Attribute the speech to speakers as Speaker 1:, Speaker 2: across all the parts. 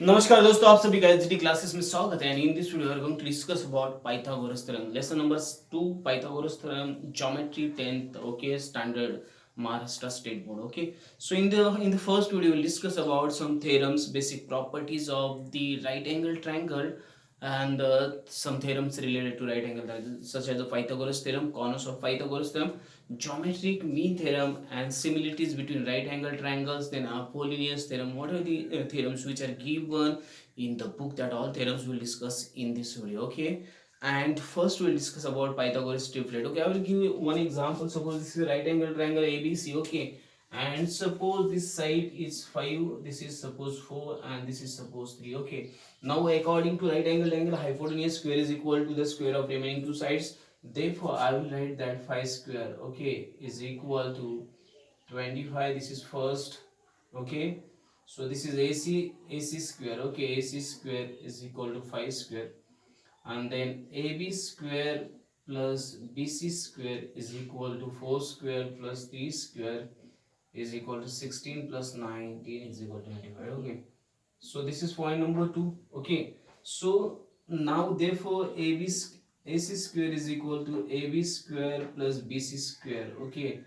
Speaker 1: नमस्कार दोस्तों, आप सभी का एचडी क्लासेस में स्वागत है। In this video we are going to discuss about Pythagoras theorem, lesson number 2, Pythagoras theorem, geometry 10th, okay, standard Maharashtra state board. Okay, so in the first video we'll discuss about some theorems, basic properties of the right angle triangle, and some theorems related to right angle triangle, such as the Pythagoras theorem, conus of Pythagoras theorem, geometric mean theorem, and similarities between right angle triangles. Then Apollonius theorem. What are the theorems which are given in the book? That all theorems we'll discuss in this video. Okay, and first we'll discuss about Pythagoras triplet. Okay, I will give you one example. Suppose this is a right angle triangle ABC. Okay, and suppose this side is 5, this is suppose 4, and this is suppose 3. Okay, now according to right angle triangle, hypotenuse square is equal to the square of remaining two sides. Therefore I will write that 5 square, okay, is equal to 25. This is first. Okay, so this is AC square. Okay, AC square is equal to 5 square, and then AB square plus BC square is equal to 4 square plus 3 square is equal to 16 plus 19 is equal to 25. Okay, so this is point number 2. Okay, so now therefore AC square is equal to AB square plus BC square. Okay,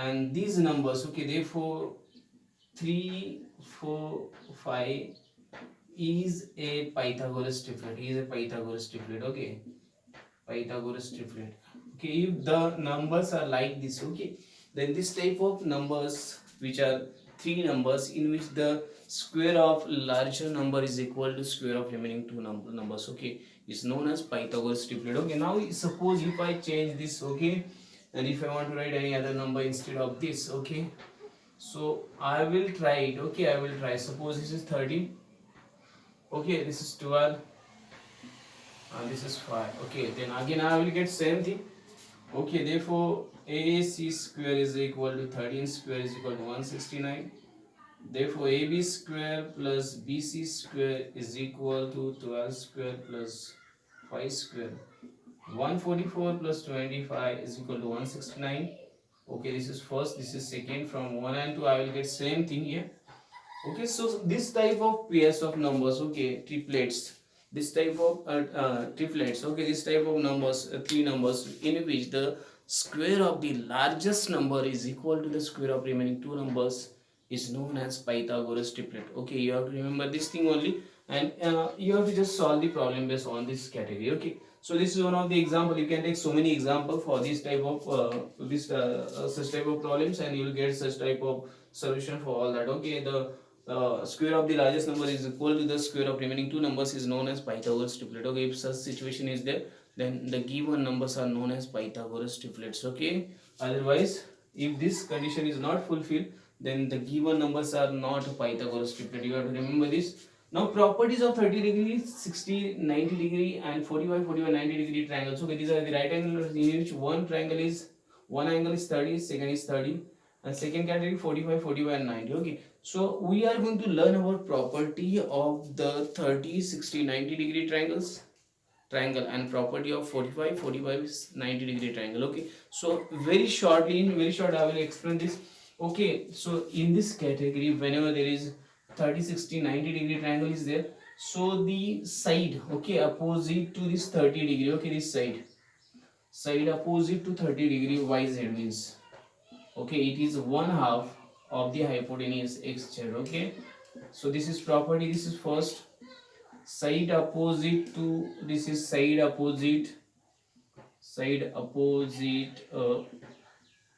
Speaker 1: and these numbers, okay, therefore 3, 4, 5 is a Pythagoras triplet. Is a Pythagoras triplet. Okay, Pythagoras triplet. Okay, if the numbers are like this, okay, then this type of numbers, which are three numbers in which the square of larger number is equal to square of remaining two numbers, okay, is known as Pythagoras triplet. Okay, now suppose if I change this, okay, and if I want to write any other number instead of this, okay, so I will try it. Okay, I will try. Suppose this is 30. Okay, this is 12. This is 5. Okay, then again I will get same thing. Okay, therefore AC square is equal to 13 square is equal to 169. Therefore AB square plus BC square is equal to 12 square plus 5 square. 144 plus 25 is equal to 169. Okay, this is first, this is second. From 1 and 2 I will get same thing here. Okay, so this type of pairs of numbers, okay, triplets, this type of triplets, okay, this type of numbers, three numbers in which the square of the largest number is equal to the square of remaining two numbers is known as Pythagoras triplet. Okay, you have to remember this thing only, and you have to just solve the problem based on this category. Okay, so this is one of the example. You can take so many example for this type of such type of problems, and you will get such type of solution for all that. Okay, the square of the largest number is equal to the square of remaining two numbers is known as Pythagoras triplet. Okay, if such situation is there, then the given numbers are known as Pythagoras triplets. Okay, otherwise if this condition is not fulfilled, then the given numbers are not Pythagoras triplet. You have to remember this. Now properties of 30 degree, 60, 90 degree and 45, 45, 90 degree triangles. Okay, these are the right angles in which one angle is 30, second is 30, and second category 45, 45 and 90. Okay, so we are going to learn about property of the 30, 60, 90 degree triangle and property of 45, 45, 90 degree triangle. Okay, so very shortly, in very short I will explain this. Okay, so in this category, whenever there is 30, 60, 90 degree triangle is there, so the side, okay, opposite to this 30 degree, okay, this side opposite to 30 degree yz means, okay, it is one half of the hypotenuse xz. Okay, so this is property, this is first. Side opposite to, this is side opposite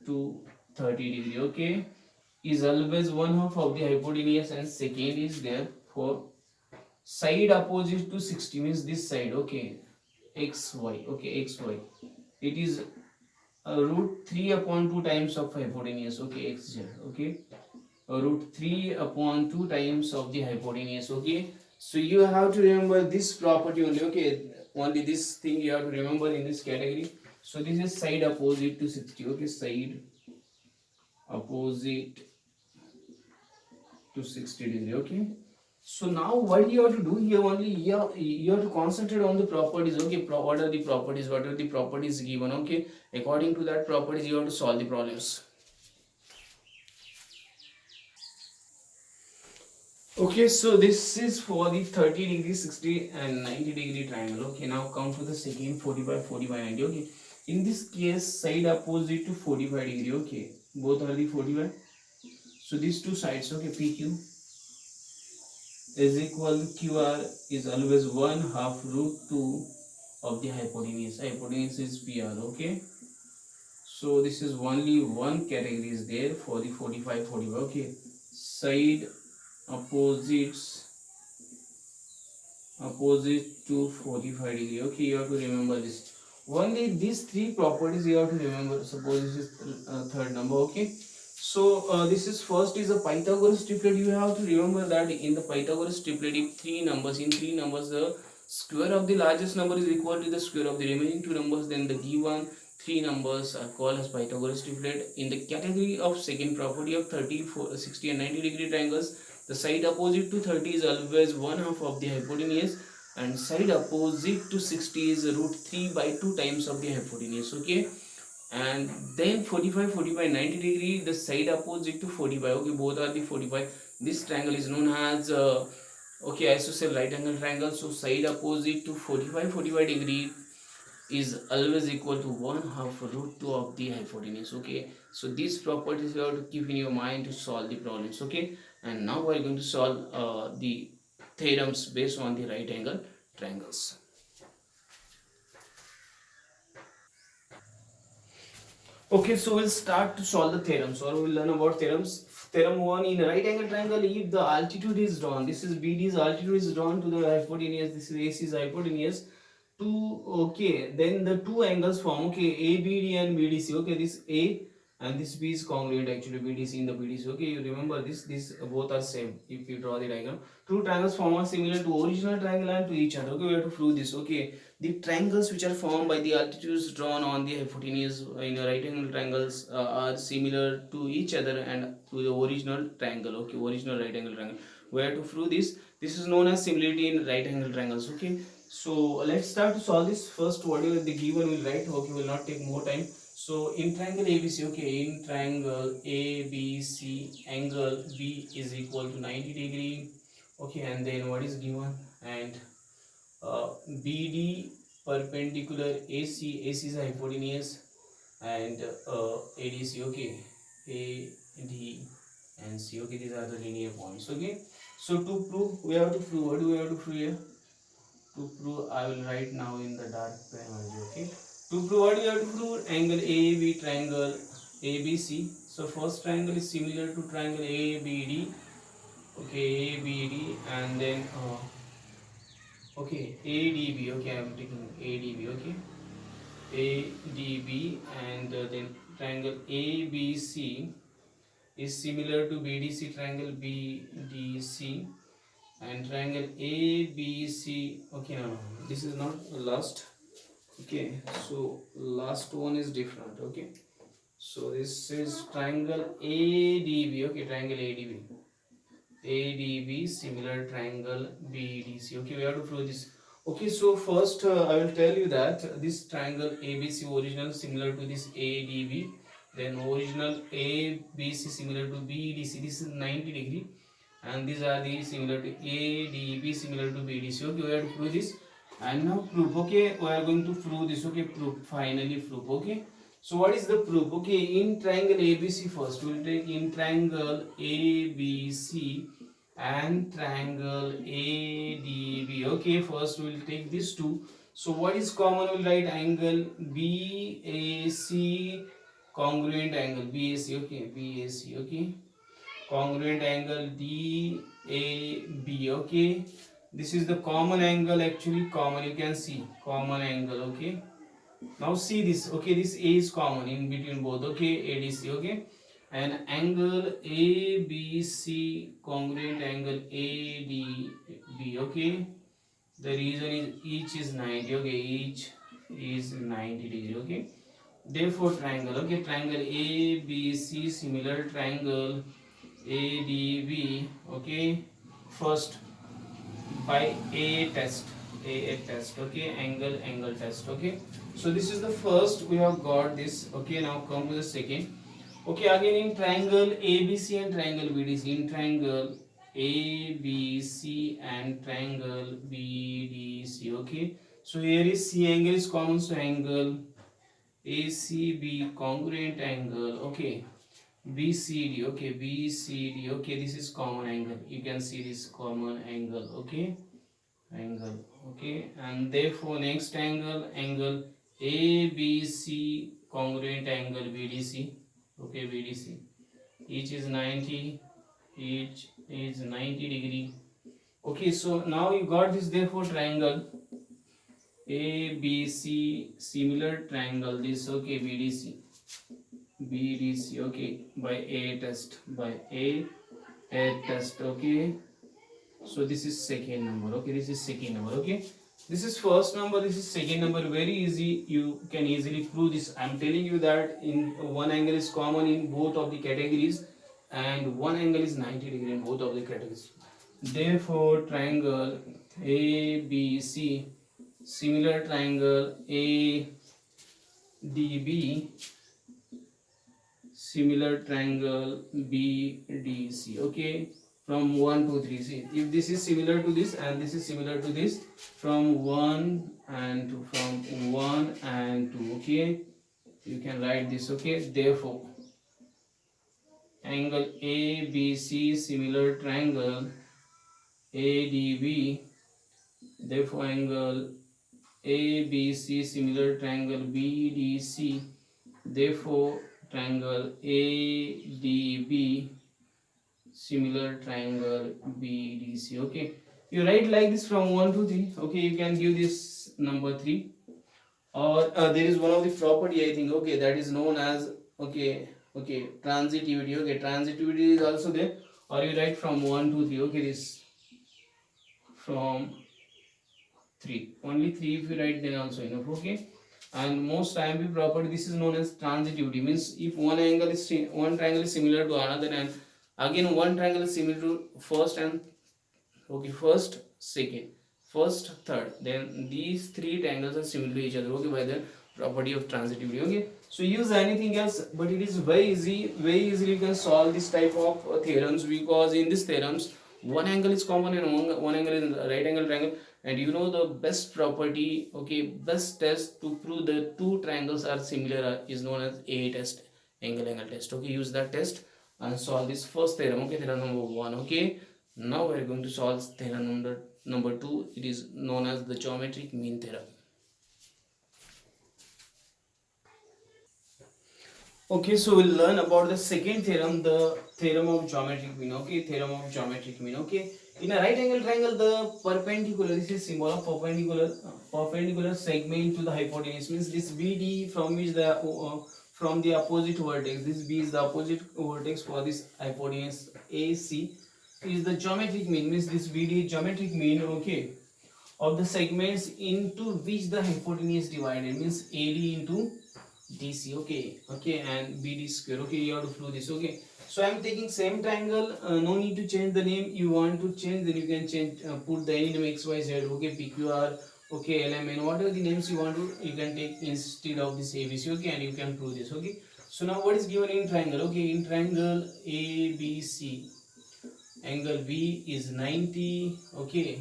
Speaker 1: to 30 degree, okay, is always one half of the hypotenuse, and second is there for side opposite to 60 means this side, okay, xy, okay, xy, it is root 3 upon 2 times of hypotenuse, okay, xz. Okay, root 3 upon 2 times of the hypotenuse. Okay, so you have to remember this property only. Okay, only this thing you have to remember in this category. So this is side opposite to 60. Okay, side opposite to 60 degree. Okay, so now what you have to do here only, you have to concentrate on the properties. Okay, what are the properties, what are the properties given? Okay, according to that properties you have to solve the problems. Okay, so this is for the 30 degree, 60 and 90-degree triangle. Okay, now come to the second 45, 45, 90. Okay, in this case, side opposite to 45 degree. Okay, both are the 45. So these two sides, okay, PQ is equal to QR is always 1 half root 2 of the hypotenuse. Hypotenuse is PR. Okay, so this is only one category is there for the 45, 45. Okay, side opposites opposite to 45 degree. Okay, you have to remember this. Only these three properties you have to remember. Suppose this is third number. Okay, so this is first is a Pythagoras triplet. You have to remember that in the Pythagoras triplet, if three numbers the square of the largest number is equal to the square of the remaining two numbers, then the given three numbers are called as Pythagoras triplet. In the category of second property of 30, 60 and 90-degree triangles, the side opposite to 30 is always one half of the hypotenuse, and side opposite to 60 is root 3 by 2 times of the hypotenuse. Okay, and then 45, 45, 90-degree, the side opposite to 45. Okay, both are the 45. This triangle is known as okay, isosceles right angle triangle. So side opposite to 45, 45 degree is always equal to 1 half root 2 of the hypotenuse. Okay, so these properties you have to keep in your mind to solve the problems. Okay, and now we are going to solve the theorems based on the right angle triangles. Okay, so we'll start to solve the theorems, or we'll learn about theorems. Theorem 1, in a right angle triangle, if the altitude is drawn, this is BD's altitude is drawn to the hypotenuse, this is AC's hypotenuse, to, okay, then the two angles form, okay, ABD and BDC. Okay, this A and this B is congruent, actually BDC in the BDC. Okay, you remember this, these both are same if you draw the diagram. Two triangles form are similar to original triangle and to each other. Okay, we have to prove this. Okay, the triangles which are formed by the altitudes drawn on the hypotenuse in right angle triangles are similar to each other and to the original triangle. Okay, original right angle triangle. We have to prove this. This is known as similarity in right angle triangles. Okay, so let's start to solve this. First, whatever the given will write. Okay, will not take more time. So in triangle ABC, okay, in triangle ABC, angle B is equal to 90-degree. Okay, and then what is given? And BD perpendicular AC, AC is hypotenuse, and ADC, okay, AD and C, okay, these are the linear points. Okay, so to prove, we have to prove, what do we have to prove here? To prove, I will write now in the dark pen only. Okay, to prove, what we have to prove? Angle AAB, triangle ABC. So first triangle is similar to triangle ABD. Okay, ABD, and then okay, ADB. Okay, I am taking ADB. Okay, ADB, and then triangle ABC is similar to BDC, triangle BDC, and triangle ABC. Okay, no, this is not last. Okay, so last one is different. Okay, so this is triangle ADB. Okay, triangle ADB. ADB similar triangle BDC. Okay, we have to prove this. Okay, so first I will tell you that this triangle ABC original similar to this ADB, then original ABC similar to BDC. This is 90-degree, and these are the similar to ADB similar to BDC. Okay, we have to prove this, and now proof. Okay, we are going to prove this. Okay, proof. Finally, proof. Okay. So what is the proof? Okay, in triangle ABC first, we will take in triangle ABC and triangle ADB. Okay, first we will take these two. So what is common? We will write angle BAC, congruent angle BAC. Okay, BAC. Okay, congruent angle DAB. Okay, this is the common angle, actually common, you can see common angle. Okay, now see this. Okay, this A is common in between both. Okay, ADC. Okay, and angle ABC congruent angle ADB. Okay, the reason is each is 90. Okay, each is 90-degree. Okay, therefore triangle. Okay, triangle ABC similar triangle ADB. Okay, first by A test, A test. Okay, angle test. Okay, so this is the first, we have got this. Okay, now come to the second. Okay, again in triangle ABC and triangle BDC. In triangle ABC and triangle BDC. Okay, so here is C angle is common, so angle ACB congruent angle. Okay, BCD. Okay, BCD. Okay, this is common angle. You can see this common angle. Okay, angle. Okay, and therefore next angle, angle ABC congruent angle BDC. Okay, BDC. Each is 90. Each is 90 degree. Okay, so now you got this. Therefore triangle ABC similar triangle. This okay BDC. BDC. Okay, by A test. By A test. Okay, so this is second number. Okay, this is second number. Okay, this is first number, this is second number. Very easy, you can easily prove this. I'm telling you that in one angle is common in both of the categories and one angle is 90 degree in both of the categories. Therefore triangle ABC similar triangle ADB similar triangle BDC. Okay, from 1 to 3. See, if this is similar to this and this is similar to this, from 1 and 2, from 1 and 2. Okay, you can write this. Okay, therefore angle ABC similar triangle ADB, therefore angle ABC similar triangle BDC, therefore triangle ADB similar triangle BDC. Okay, you write like this from 1 to 3. Okay, you can give this number 3, or there is one of the property I think. Okay, that is known as transitivity. Okay, transitivity is also there, or you write from 1 to 3. Okay, this from 3, only 3 if you write then also enough. Okay, and most IMP property, this is known as transitivity, means if one triangle is similar to another, and again one triangle is similar to first and first, second, first, third, then these three triangles are similar to each other. Okay, by the property of transitivity. Okay, so use anything else, but it is very easy, very easily you can solve this type of theorems, because in these theorems one angle is common and one angle is right angle triangle, and you know the best property, okay, best test to prove the two triangles are similar is known as A test, angle test. Okay, use that test and solve this first theorem. Okay, theorem number 1. Okay, now we are going to solve theorem number 2. It is known as the geometric mean theorem. Okay, so we'll learn about the second theorem, the theorem of geometric mean. Okay, theorem of geometric mean. Okay, in a right angle triangle, the perpendicular, this is symbol of perpendicular segment to the hypotenuse, means this BD from which the from the opposite vertex, this B is the opposite vertex for this hypotenuse AC, is the geometric mean, means this BD is geometric mean. Okay, of the segments into which the hypotenuse divided, means AD into DC. Okay, and BD square. Okay, you have to prove this. Okay, so I am taking same triangle. No need to change the name. You want to change, then you can change. Put the any name XYZ. Okay, PQR. Okay, LMN. Whatever the names you want to, you can take instead of this ABC. Okay, and you can prove this. Okay, so now what is given in triangle? Okay, in triangle ABC, angle B is 90. Okay,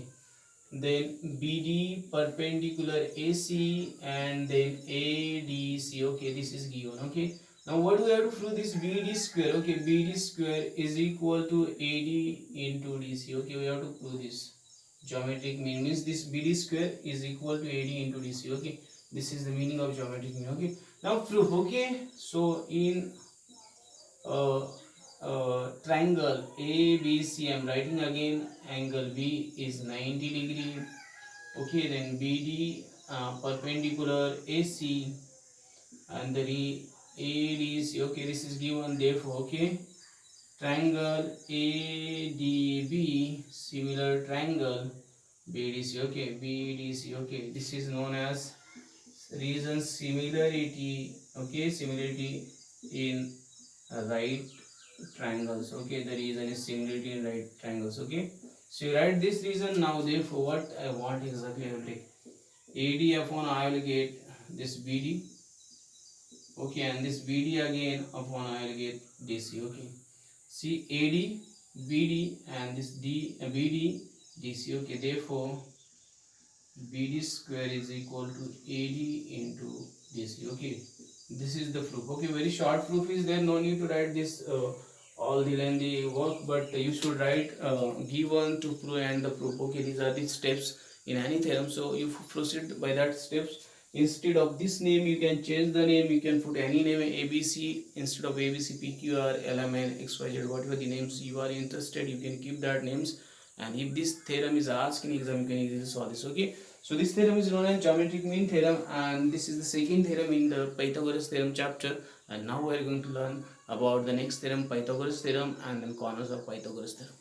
Speaker 1: then BD perpendicular AC, and then ADC. Okay, this is given. Okay, now what do we have to prove? This BD square. Okay, BD square is equal to AD into DC. Okay, we have to prove this. Geometric mean means this BD square is equal to AD into DC. Okay, this is the meaning of geometric mean. Okay, now proof. Okay, so in triangle ABC, I'm writing again, angle B is 90 degree. Okay, then BD perpendicular AC, and the ADC. Okay, this is given. Therefore, okay, triangle ADB similar triangle BDC. Okay, BDC. Okay, this is known as region similarity. Okay, similarity in right triangles. Okay, the reason is similarity in right triangles. Okay, so you write this reason. Now therefore what I want exactly, I will take AD upon I will get this BD. Okay, and this BD again upon I will get DC. Okay, see AD BD and this BD DC. Okay, therefore BD square is equal to AD into DC. Okay, this is the proof. Okay, very short proof is there. No need to write this all the lengthy work, but you should write given to prove and the proof. Okay, these are the steps in any theorem. So you proceed by that steps. Instead of this name, you can change the name. You can put any name ABC instead of ABC, PQR, LMN, XYZ, whatever the names you are interested. You can keep that names. And if this theorem is asked in exam, you can easily solve this. Okay, so this theorem is known as geometric mean theorem, and this is the second theorem in the Pythagoras theorem chapter. And now we are going to learn about the next theorem, Pythagoras theorem, and then corners of Pythagoras theorem.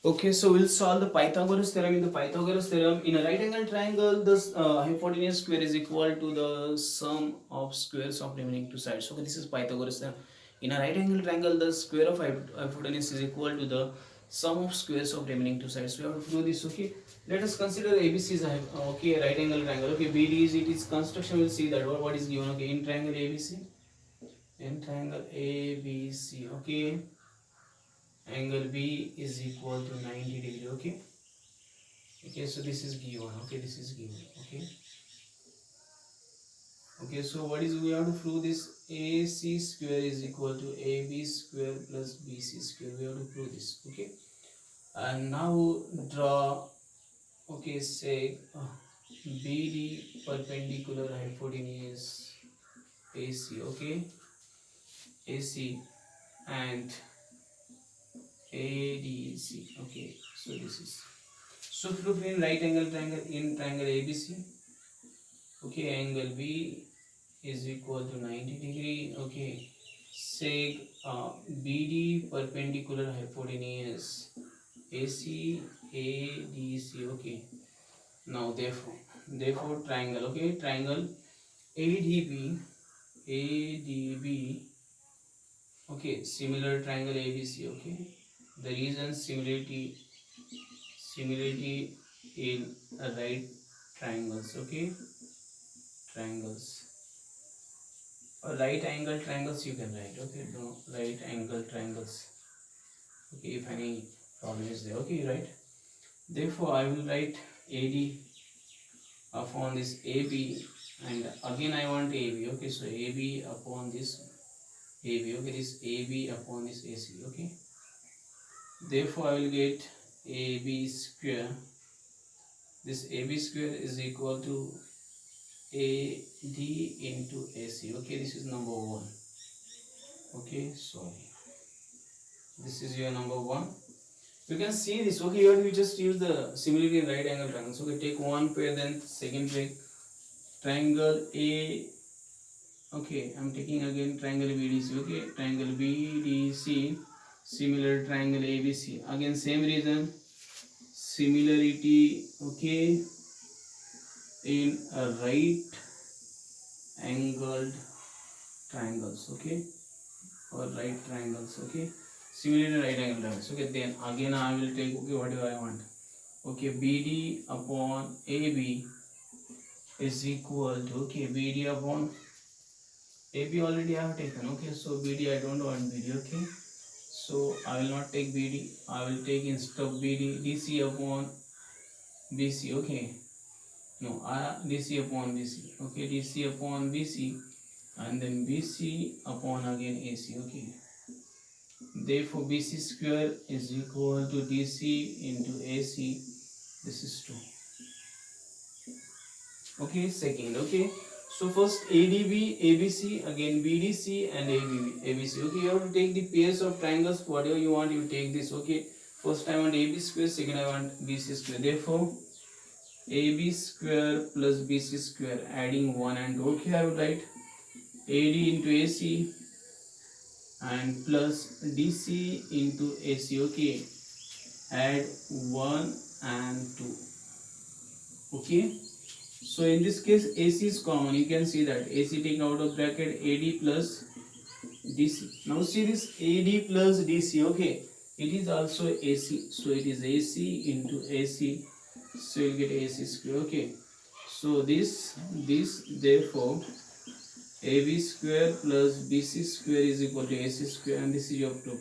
Speaker 1: Okay, so we'll solve the Pythagoras theorem. In the Pythagoras theorem, in a right angle triangle, the hypotenuse square is equal to the sum of squares of remaining two sides. Okay, this is Pythagoras theorem. In a right angle triangle, the square of hypotenuse is equal to the sum of squares of remaining two sides. We have to do this. Okay, let us consider ABC is a okay right angle triangle. Okay, BD is it is construction. We'll see that what is given. Okay, in triangle ABC, in triangle ABC. Okay, angle B is equal to 90 degree. Okay, okay, so this is given. Okay, this is given. Okay, okay, so what is we have to prove this? AC square is equal to AB square plus BC square. We have to prove this. Okay, and now draw. Okay, say BD perpendicular hypotenuse AC. Okay, AC and ADC. Okay, so this is so proof in right angle triangle in triangle ABC. Okay, angle B is equal to 90 degree. Okay, sec BD perpendicular hypotenuse AC ADC. Okay, now therefore triangle. Okay, triangle ADB ADB. Okay, similar triangle ABC. Okay, the reason similarity in right triangles. Okay, triangles or right angle triangles you can write. Okay, no right angle triangles. Okay, if any problem is there. Okay, right, therefore I will write AD upon this AB, and again I want AB. Okay, so AB upon this AB. Okay, this AB upon this AC. Okay, therefore I will get AB square. This AB square is equal to AD into AC. Okay, this is number one. Okay, sorry, this is your number one. You can see this. Okay, here we just use the similarity in right angle triangles. Okay, take one pair, then second pair, triangle A. Okay, I'm taking again triangle BDC. Okay, triangle BDC, similar triangle ABC. Again, same reason, similarity. Okay, in a right angled triangles. Okay, or right triangles. Okay, similar right angle triangles. Okay, then again I will take. Okay, what do I want? Okay, BD upon AB is equal to. Okay, BD upon AB already I have taken. Okay, so BD I don't want BD. Okay, so I will not take BD. I will take instead of BD DC upon BC. Okay, no, DC upon BC. Okay, DC upon BC, and then BC upon again AC. Okay, therefore BC square is equal to DC into AC. This is 2. Okay, second. Okay, so first ADB ABC, again BDC and ABB ABC. Okay, you have to take the pairs of triangles, whatever you want, you take this. Okay, first I want AB square, second I want BC square. Therefore AB square plus BC square, adding 1 and 2. Okay, I will write AD into AC and plus DC into AC. Okay, add 1 and 2. Okay, so in this case AC is common. You can see that AC taken out of bracket, AD plus DC. Now see this AD plus DC. Okay, it is also AC, so it is AC into AC, so you get AC square. Okay, so this therefore AB square plus BC square is equal to AC square, and this is your proof.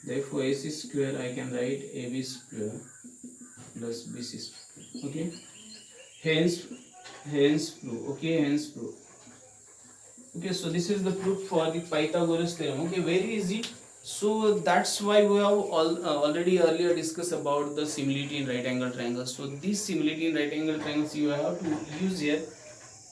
Speaker 1: Therefore AC square I can write AB square plus BC square. Okay, hence proof. Okay, hence proof. Okay, so this is the proof for the Pythagoras theorem. Okay, very easy. So that's why we have already earlier discussed about the similarity in right angle triangles. So this similarity in right angle triangles you have to use here,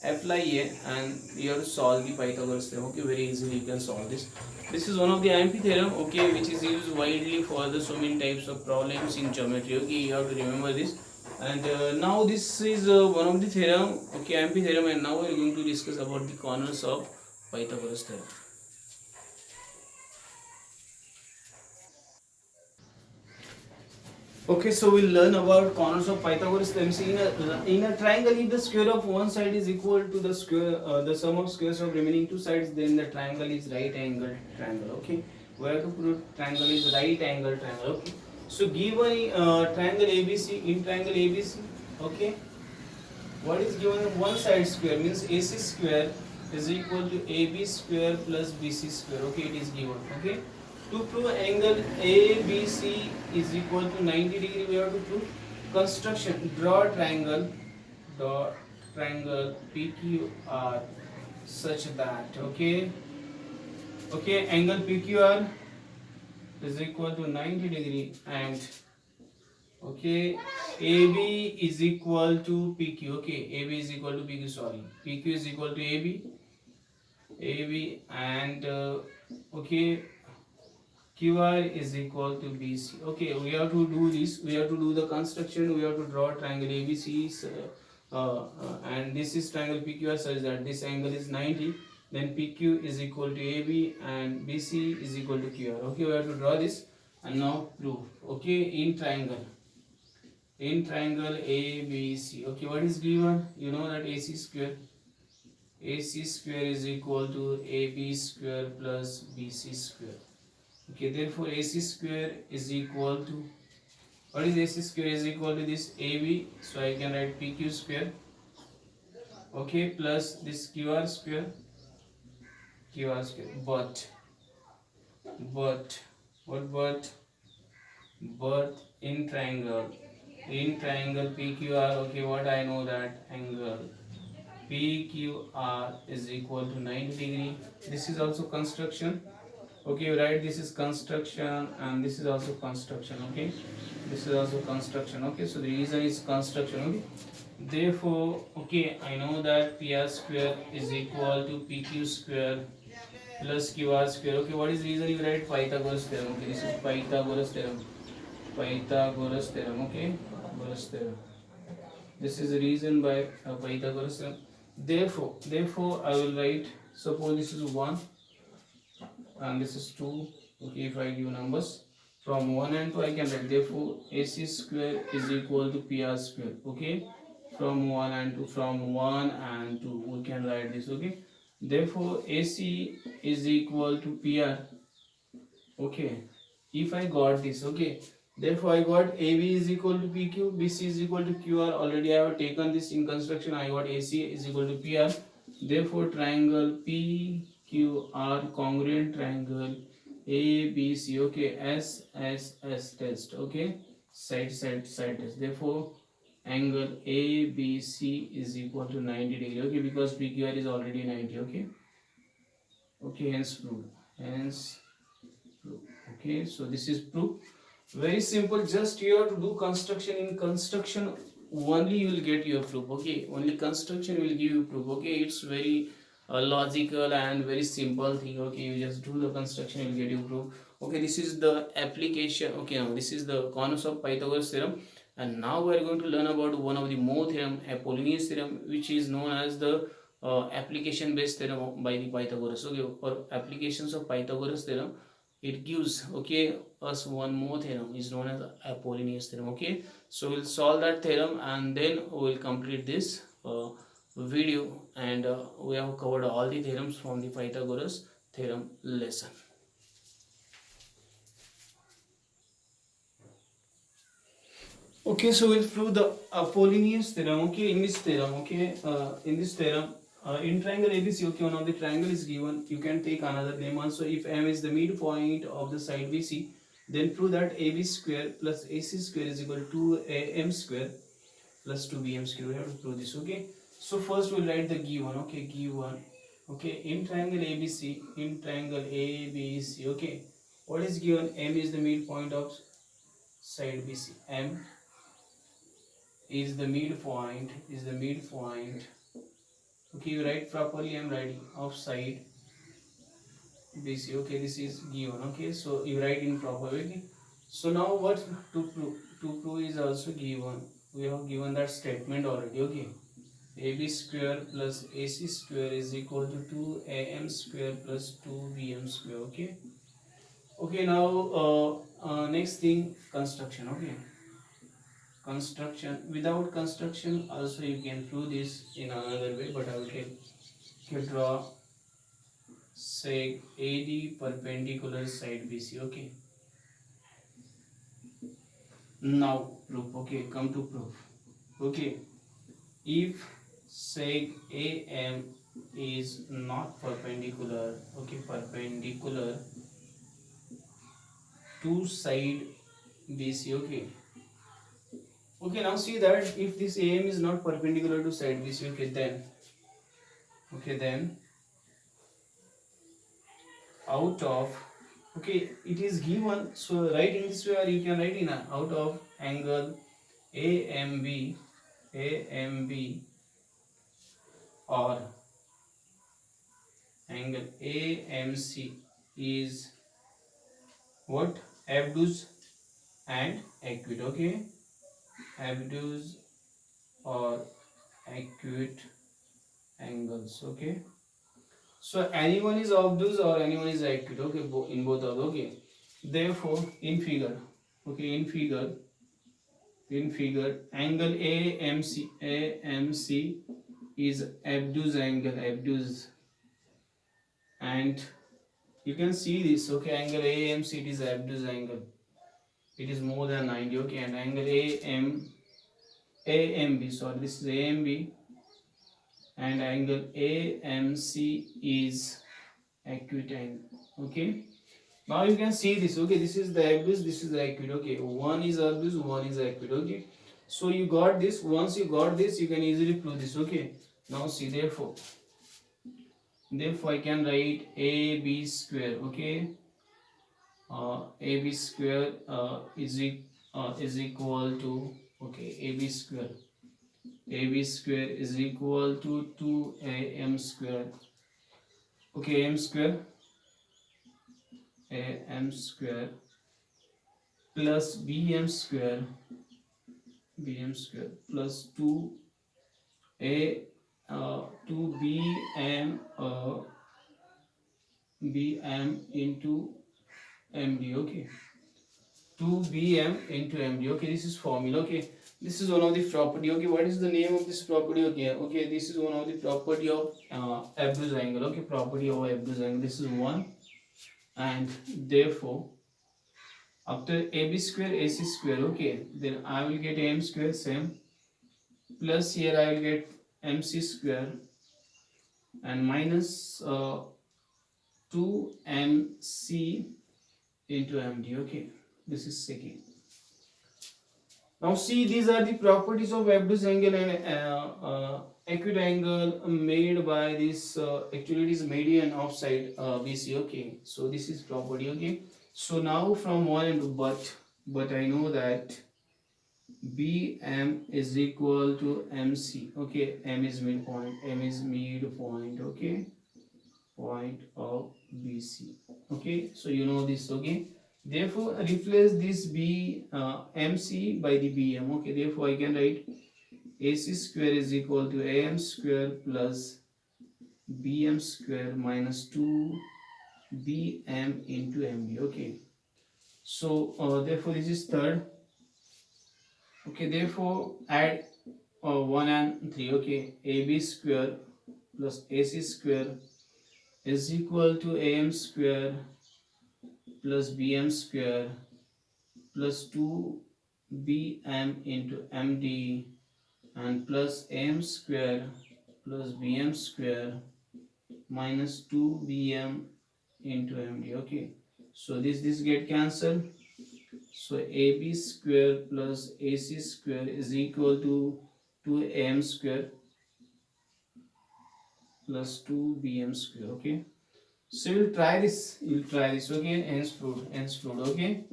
Speaker 1: apply here, and you have to solve the Pythagoras theorem. Okay, very easily you can solve this. This is one of the IMP theorem. Okay, which is used widely for the so many types of problems in geometry. Okay, you have to remember this. And now this is one of the theorem. Okay, IMP theorem, and now we are going to discuss about the corners of Pythagoras theorem. Okay, so we'll learn about corners of Pythagoras theorem. See, in a triangle, if the square of one side is equal to the square, the sum of squares of remaining two sides, then the triangle is right angled triangle. Okay, we have to prove triangle is right angled triangle. Okay, so give a triangle ABC. In triangle ABC, okay, what is given? One side square means AC square is equal to AB square plus BC square. Okay, it is given. Okay. To prove angle ABC is equal to 90 degree, we have to prove construction. Draw triangle, PQR such that, angle PQR is equal to 90 degree, and AB is equal to PQ. AB is equal to PQ. Sorry, PQ is equal to AB, and QR is equal to BC. Okay, we have to do this. We have to do the construction. We have to draw triangle ABC, and this is triangle PQR such that this angle is 90. Then PQ is equal to AB and BC is equal to QR. Okay, we have to draw this and now prove. Okay, in triangle ABC. Okay, what is given? You know that AC square is equal to AB square plus BC square. Okay, therefore AC square is equal to, what is AC square is equal to this AB, so I can write PQ square, okay, plus this QR square, but in triangle PQR, okay, what I know that angle PQR is equal to 90 degree. This is also construction. Okay, you write this is construction and this is also construction. Okay, this is also construction. Okay, so the reason is construction. Okay, therefore, okay, I know that PR square is equal to PQ square plus QR square. Okay, what is the reason? You write Pythagoras theorem. Okay, this is Pythagoras theorem. Okay, Pythagoras theorem. This is the reason by Pythagoras theorem. Therefore, I will write. Suppose this is 1 and this is 2. Okay, if I give numbers from 1 and 2, I can write. Therefore, AC square is equal to PR square. Okay, from 1 and 2, we can write this. Okay, therefore AC is equal to PR. Okay, if I got this. Okay, therefore I got AB is equal to PQ, BC is equal to QR. Already I have taken this in construction. I got AC is equal to PR. Therefore triangle PQR congruent triangle ABC. Okay, S test. Okay, side test. Therefore angle ABC is equal to 90 degree. Okay, because PQR is already 90. Okay, hence proved. Okay, so this is proof. Very simple. Just you have to do construction. In construction only you will get your proof. Okay, only construction will give you proof. Okay, it's very logical and very simple thing. Okay, you just do the construction, you will get your proof. Okay, this is the application. Okay, now this is the corners of Pythagoras theorem, and now we are going to learn about one of the more theorem, Apollonius theorem, which is known as the application based theorem by the Pythagoras. Okay, for applications of Pythagoras theorem, it gives us one more theorem is known as Apollonius theorem. Okay, so we'll solve that theorem and then we'll complete this video, and we have covered all the theorems from the Pythagoras theorem lesson. Okay, so we'll prove the Apollonius theorem. Okay, in this theorem, In triangle ABC, okay, one of the triangle is given. You can take another name also. If M is the midpoint of the side BC, then prove that AB square plus AC square is equal to AM square plus 2BM square. We have to prove this, okay. So first we'll write the given, okay, given, okay, in triangle ABC, in triangle ABC, okay. What is given? M is the midpoint of side BC. M is the midpoint, okay, you write properly. I'm writing of side BC, okay, this is given, okay, so you write in proper way, okay. So now what to prove? To prove is also given. We have given that statement already, okay. AB square plus AC square is equal to 2AM square plus 2BM square, okay. Okay, now next thing, construction, okay. Construction, without construction also you can prove this in another way, but I will take, okay, draw seg AD perpendicular side BC, okay. Now proof, okay, come to proof, okay. If seg AM is not perpendicular, okay, perpendicular to side BC, okay. Okay, now see that if this AM is not perpendicular to side BC, okay, then out of, okay, it is given, so write in this way, or you can write in out of angle AMB, AMB or angle AMC is what? Obtuse and acute, okay, obtuse or acute angles, okay. So anyone is obtuse or anyone is acute, okay, in both of them, okay. Therefore, in figure, okay, in figure, angle AMC is obtuse angle, obtuse, and you can see this, okay, angle AMC, it is obtuse angle, it is more than 90, okay, and angle AMB, sorry, this is AMB, and angle AMC is acute angle, okay. Now you can see this, okay, this is the obtuse, this is the acute, okay, one is obtuse, one is acute, okay. So you got this. Once you got this, you can easily prove this, okay. Now see, therefore I can write AB square, okay. AB square is equal to, okay, AB square is equal to 2AM square, okay, AM square plus BM square plus 2BM BM into MD, okay, 2BM into MD, okay, this is formula, okay. This is one of the property, okay. What is the name of this property, okay? Okay, this is one of the property of obtuse angle, okay, property of obtuse angle. This is one, and therefore after AB square AC square, okay, then I will get AM square same, plus here I will get MC square, and minus 2MC into MD, okay. This is second. Now see, these are the properties of obtuse angle and acute angle made by this, actually it is median of side BC, okay. So this is property, okay. So now from one end, but I know that BM is equal to MC, okay. M is midpoint, okay, point of BC, okay. So you know this, okay. Therefore replace this MC by the BM, okay. Therefore I can write AC square is equal to AM square plus BM square minus 2BM into MB, okay. So therefore this is third, okay. Therefore add 1 and 3, okay. AB square plus AC square is equal to AM square plus BM square plus 2BM into MD and plus AM square plus bm square minus 2bm into md. Okay, so this get cancelled. So ab square plus ac square is equal to 2am square plus 2bm square. Okay, so you'll try this, okay, hence proved, okay,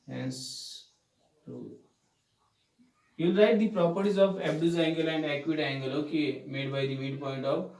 Speaker 1: hence proved. You'll write the properties of obtuse angle and acute angle, okay, made by the midpoint of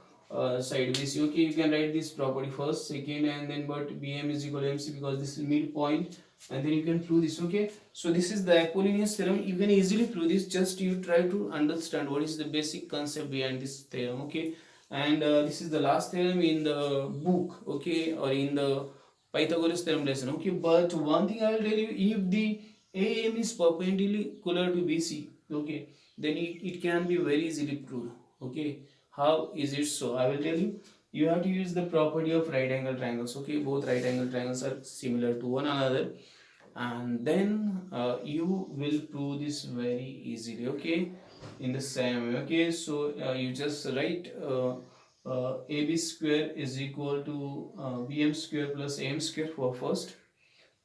Speaker 1: side BC. Okay, you can write this property first, second, and then but BM is equal to MC because this is midpoint, and then you can prove this. Okay, so this is the Apollonius theorem. You can easily prove this. Just you try to understand what is the basic concept behind this theorem. Okay, and this is the last theorem in the book. Okay, or in the Pythagoras theorem lesson. Okay, but one thing I will tell you: if the AM is perpendicular to BC, okay, then it can be very easily proved. Okay, how is it so? I will tell you. You have to use the property of right angle triangles. Okay, both right angle triangles are similar to one another, and then you will prove this very easily. Okay, in the same way. Okay, so you just write AB square is equal to BM square plus AM square for first.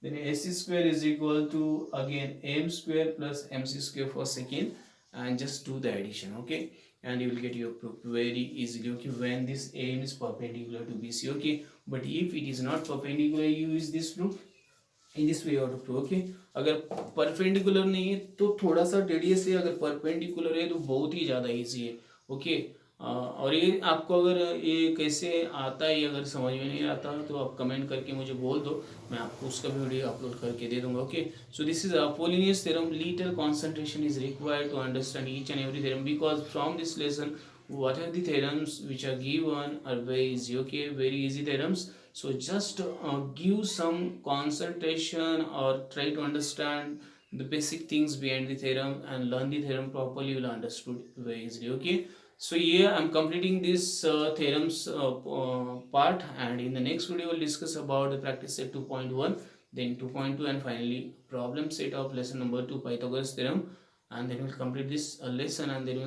Speaker 1: Then AC square is equal to again AM square plus MC square for second, and just do the addition. Okay, and you will get your proof very easily. Okay, when this AM is perpendicular to BC. Okay, but if it is not perpendicular, you use this proof. In this way out of, okay, अगर perpendicular नहीं है तो थोड़ा सा tedious है, अगर perpendicular है तो बहुत ही ज़्यादा इजी है. ओके, और ये आपको अगर ये कैसे आता है, अगर समझ में नहीं आता तो आप कमेंट करके मुझे बोल दो, मैं आपको उसका भी वीडियो अपलोड करके दे दूंगा. Okay, so this is Apollonius theorem. Little concentration is required to understand each and every theorem, because from this lesson what are the theorems which are given are very easy. Okay, very easy theorems. So just give some concentration or try to understand the basic things behind the theorem and learn the theorem properly. You will understood very easily. Okay, so yeah, I'm completing this theorems part, and in the next video we'll discuss about the practice set 2.1, then 2.2, and finally problem set of lesson number 2, Pythagoras theorem. And then we'll complete this lesson, and then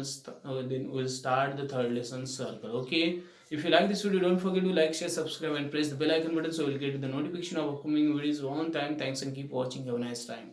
Speaker 1: we'll start the third lesson, circle. Okay, if you like this video, don't forget to like, share, subscribe, and press the bell icon button so you'll get the notification of upcoming videos on time. Thanks and keep watching. Have a nice time.